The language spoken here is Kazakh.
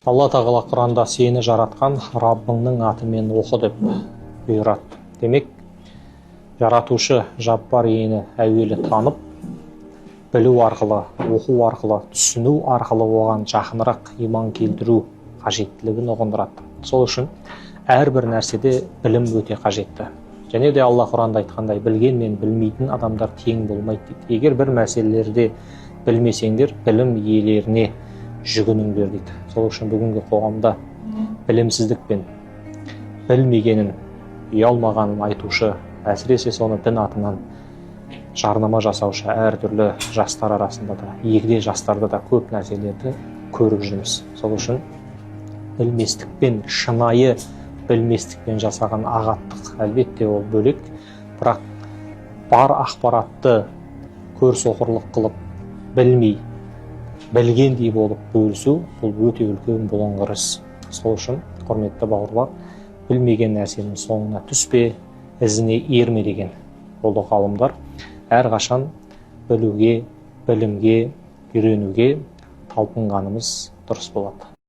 Алла тағала Құранда сені жаратқан Раббыңның атымен оқы деп бұйырады. Демек, жаратушы жаббар иені әуелі танып, білу арқылы, оқу арқылы, түсіну арқылы оған жақынырақ иман келтіру қажеттілігін ұғындырады. Сол үшін әрбір нәрседе білім өте қажетті. Және де Алла Құранда айтқандай, білген мен білмейтін адамдар тең болмайды дейді. Егер бір мәселелерде білмесеңдер, білім иелеріне жүгініңдер дейді. Сол үшін бүгінгі қоғамда білімсіздікпен білмегенін, ұялмағанын айтушы, әсіресе соны дін атынан жарнама жасаушы әртүрлі жастар арасында да, егде жастарда да көп нәрселерді көріп жүрміз. Сол үшін білместікпен, шынайы білместікпен жасаған ағаттық әлбетте ол бөлек, бірақ бар ақпаратты көрсоқырлық қылып білмей, білгендей болып бөлісу бұл өте үлкен бұлыңғыр іс. Сол үшін, құрметті бауырлар, білмеген нәрсенің соңына түспе, ізіне ерме деген ұлы ғалымдар әрқашан білуге, білімге, үйренуге талпынғанымыз дұрыс болады.